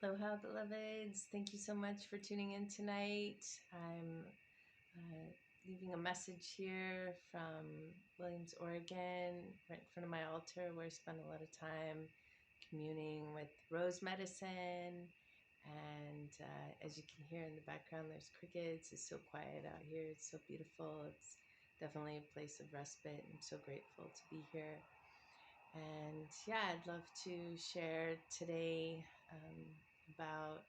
Aloha, beloveds. Thank you so much for tuning in tonight. I'm leaving a message here from Williams, Oregon, right in front of my altar, where I spend a lot of time communing with rose medicine. And as you can hear in the background, there's crickets. It's so quiet out here. It's so beautiful. It's definitely a place of respite. I'm so grateful to be here. And yeah, I'd love to share today about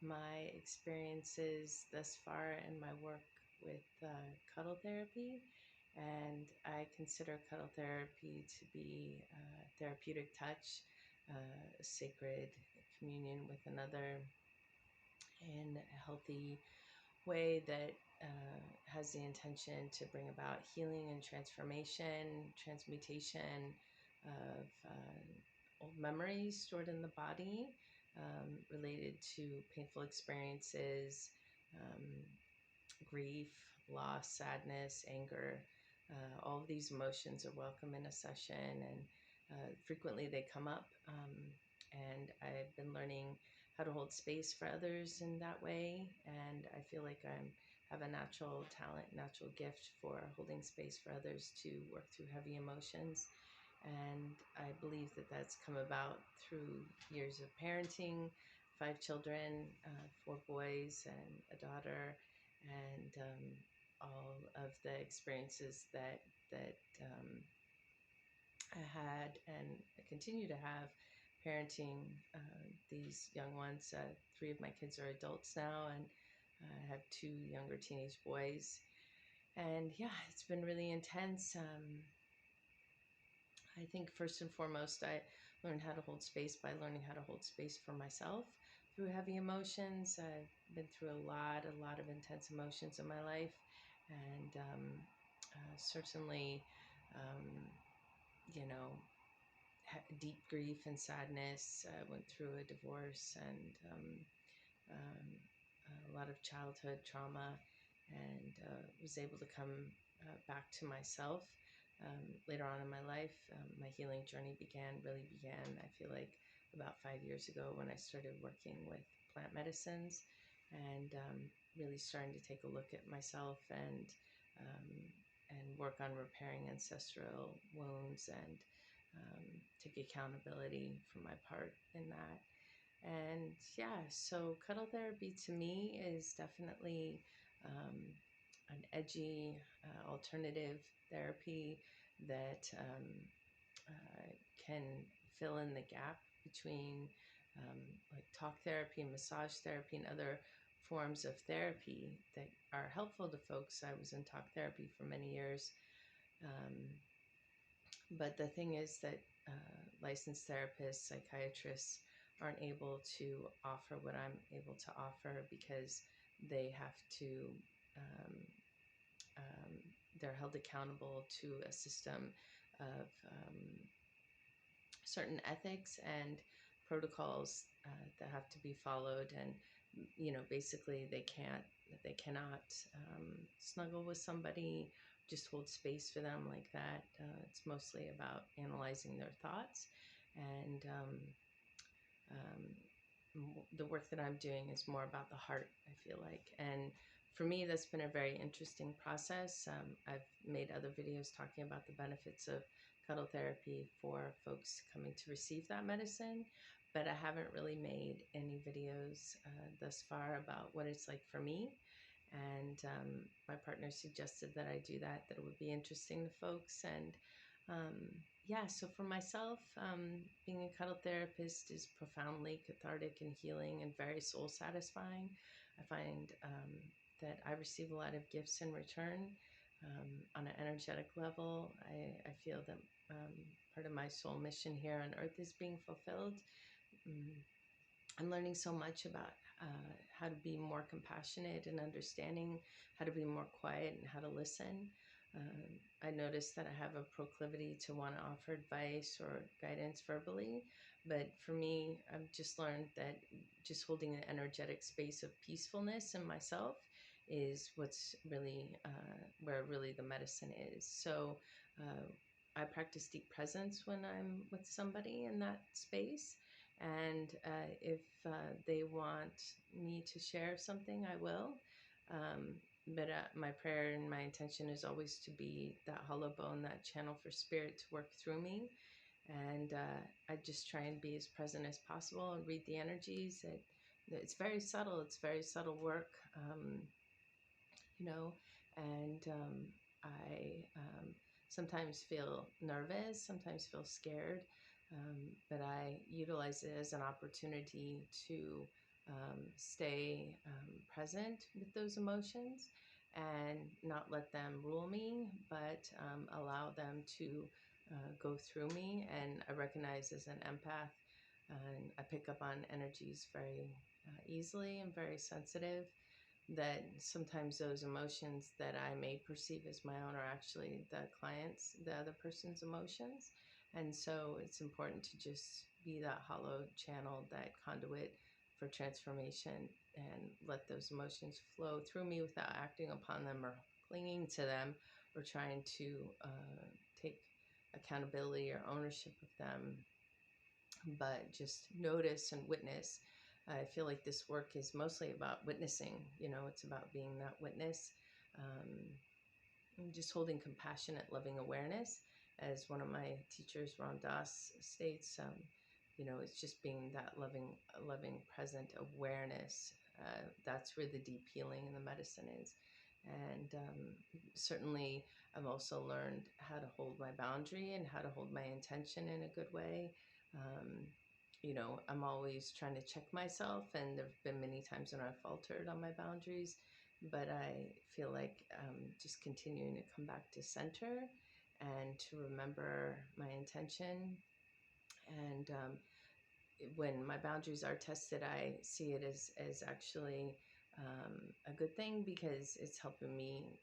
my experiences thus far in my work with cuddle therapy. And I consider cuddle therapy to be therapeutic touch, a sacred communion with another in a healthy way that has the intention to bring about healing and transformation, transmutation of old memories stored in the body related to painful experiences, um, grief, loss, sadness, anger. All of these emotions are welcome in a session, and frequently they come up. And I've been learning how to hold space for others in that way. And I feel like I have a natural talent, natural gift for holding space for others to work through heavy emotions. And I believe that that's come about through years of parenting, 5 children, 4 boys and a daughter, and all of the experiences that I had and I continue to have parenting these young ones. 3 of my kids are adults now, and I have 2 younger teenage boys. And yeah, it's been really intense. I think first and foremost, I learned how to hold space by learning how to hold space for myself through heavy emotions. I've been through a lot of intense emotions in my life, and certainly, um, you know, deep grief and sadness. I went through a divorce and um, a lot of childhood trauma, and was able to come back to myself later on in my life. My healing journey really began, I feel like, about 5 years ago when I started working with plant medicines and really starting to take a look at myself um, and work on repairing ancestral wounds and take accountability for my part in that. And yeah, so cuddle therapy to me is definitely um, an edgy alternative therapy that can fill in the gap between like talk therapy and massage therapy and other forms of therapy that are helpful to folks. I was in talk therapy for many years. Um, but the thing is that licensed therapists, psychiatrists aren't able to offer what I'm able to offer because they have to, um, they're held accountable to a system of certain ethics and protocols that have to be followed. And, basically they cannot snuggle with somebody, just hold space for them like that. It's mostly about analyzing their thoughts. And um, the work that I'm doing is more about the heart, I feel like. And for me, that's been a very interesting process. I've made other videos talking about the benefits of cuddle therapy for folks coming to receive that medicine, but I haven't really made any videos thus far about what it's like for me. And my partner suggested that I do that it would be interesting to folks. And yeah, so for myself, being a cuddle therapist is profoundly cathartic and healing and very soul satisfying. I find that I receive a lot of gifts in return on an energetic level. I feel that part of my soul mission here on earth is being fulfilled. Mm, I'm learning so much about how to be more compassionate and understanding, how to be more quiet and how to listen. I noticed that I have a proclivity to want to offer advice or guidance verbally, but for me, I've just learned that just holding an energetic space of peacefulness in myself is what's really where really the medicine is. So I practice deep presence when I'm with somebody in that space, And if they want me to share something, I will. But my prayer and my intention is always to be that hollow bone, that channel for spirit to work through me. And I just try and be as present as possible and read the energies. It's very subtle. It's very subtle work, you know. And I sometimes feel nervous, sometimes feel scared, but I utilize it as an opportunity to stay present with those emotions and not let them rule me, but allow them to go through me. And I recognize as an empath, and I pick up on energies very easily and very sensitive, that sometimes those emotions that I may perceive as my own are actually the other person's emotions. And so it's important to just be that hollow channel, that conduit for transformation, and let those emotions flow through me without acting upon them or clinging to them or trying to take accountability or ownership of them, but just notice and witness. I feel like this work is mostly about witnessing. It's about being that witness, and just holding compassionate, loving awareness. As one of my teachers, Ram Dass, states, it's just being that loving, present awareness. That's where the deep healing and the medicine is. And certainly, I've also learned how to hold my boundary and how to hold my intention in a good way. Um, I'm always trying to check myself, and there have been many times when I've faltered on my boundaries, but I feel like just continuing to come back to center and to remember my intention. And when my boundaries are tested, I see it as actually a good thing, because it's helping me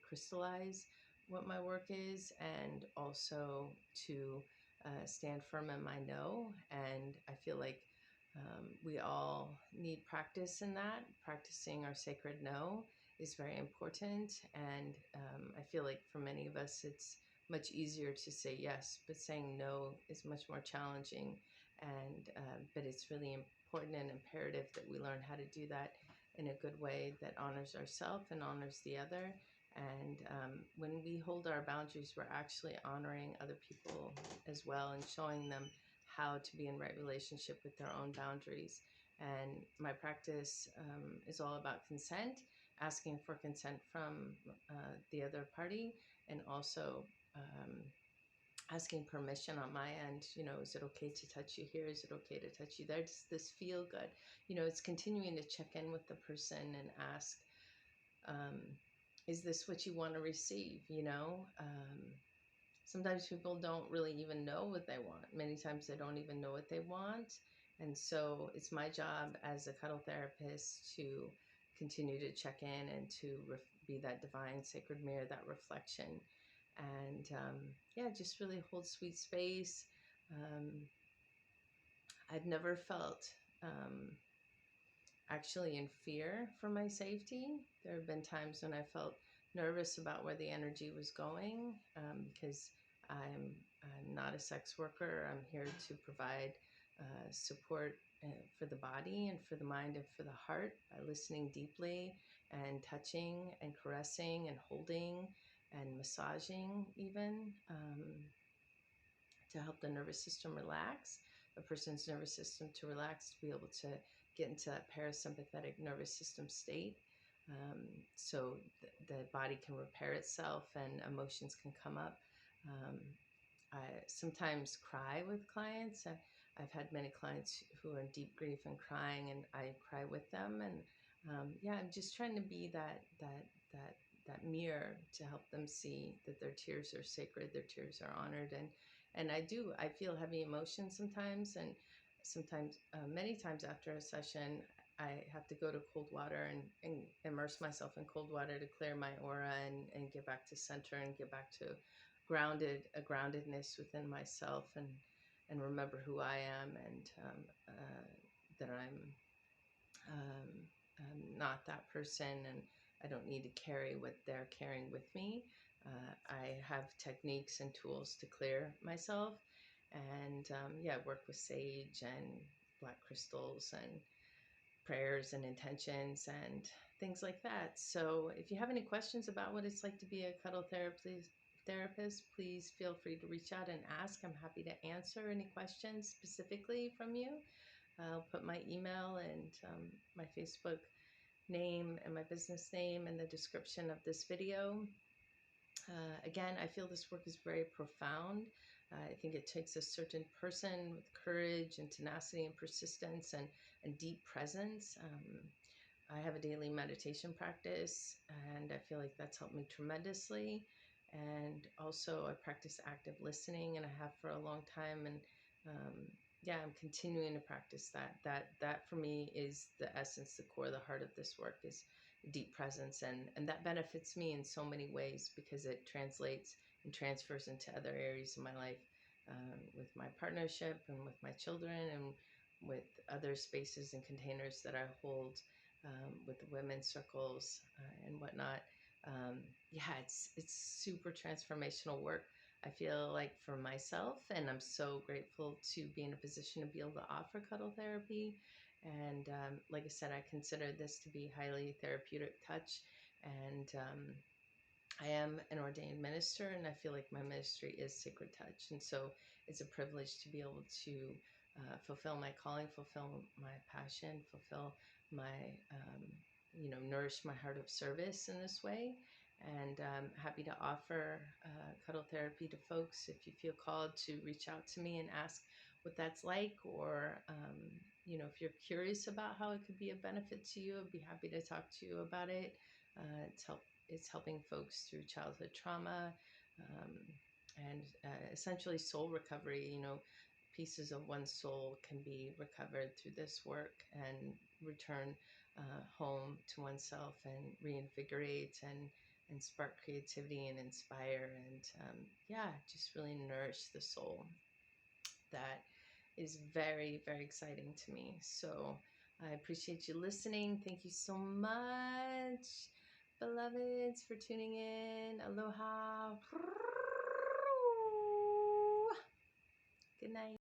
crystallize what my work is, and also to stand firm in my no. And I feel like we all need practice in that. Practicing our sacred no is very important. And I feel like for many of us, it's much easier to say yes, but saying no is much more challenging. And but it's really important and imperative that we learn how to do that in a good way that honors ourselves and honors the other. And when we hold our boundaries, we're actually honoring other people as well, and showing them how to be in right relationship with their own boundaries. And my practice is all about consent, asking for consent from the other party, and also asking permission on my end. Is it okay to touch you here? Is it okay to touch you there? Does this feel good? It's continuing to check in with the person and ask, um, is this what you want to receive? Sometimes people don't really even know what they want. Many times they don't even know what they want. And so it's my job as a cuddle therapist to continue to check in and to be that divine sacred mirror, that reflection. And yeah, just really hold sweet space. Um, I've never felt actually in fear for my safety. There have been times when I felt nervous about where the energy was going, because I'm not a sex worker. I'm here to provide support for the body and for the mind and for the heart, by listening deeply and touching and caressing and holding and massaging, even to help the nervous system relax, a person's nervous system to relax, to be able to get into that parasympathetic nervous system state. So the body can repair itself and emotions can come up. I sometimes cry with clients. I've had many clients who are in deep grief and crying, and I cry with them. And yeah, I'm just trying to be that mirror to help them see that their tears are sacred, their tears are honored. And I feel heavy emotions sometimes, and sometimes many times after a session, I have to go to cold water and immerse myself in cold water to clear my aura and get back to center and get back to a groundedness within myself, and remember who I am, and that I'm not that person, and I don't need to carry what they're carrying with me. I have techniques and tools to clear myself, And yeah, work with sage and black crystals and prayers and intentions and things like that. So if you have any questions about what it's like to be a cuddle therapist, please feel free to reach out and ask. I'm happy to answer any questions specifically from you. I'll put my email and my Facebook name and my business name in the description of this video. Again, I feel this work is very profound. I think it takes a certain person with courage and tenacity and persistence and deep presence. I have a daily meditation practice, and I feel like that's helped me tremendously. And also, I practice active listening, and I have for a long time. And yeah, I'm continuing to practice that. That for me is the essence, the core, the heart of this work is deep presence, and that benefits me in so many ways because it translates and transfers into other areas of my life, with my partnership and with my children and with other spaces and containers that I hold, with the women's circles and whatnot. Yeah, it's super transformational work. I feel like for myself, and I'm so grateful to be in a position to be able to offer cuddle therapy. And like I said, I consider this to be highly therapeutic touch. And I am an ordained minister, and I feel like my ministry is sacred touch. And so it's a privilege to be able to fulfill my calling, fulfill my passion, fulfill my, nourish my heart of service in this way. And I'm happy to offer cuddle therapy to folks if you feel called to reach out to me and ask what that's like, or if you're curious about how it could be a benefit to you, I'd be happy to talk to you about it. It's helping folks through childhood trauma, um, and essentially soul recovery. Pieces of one's soul can be recovered through this work and return home to oneself and reinvigorate and spark creativity and inspire and yeah, just really nourish the soul. That is very, very exciting to me. So I appreciate you listening. Thank you so much, beloveds, for tuning in. Aloha. Good night.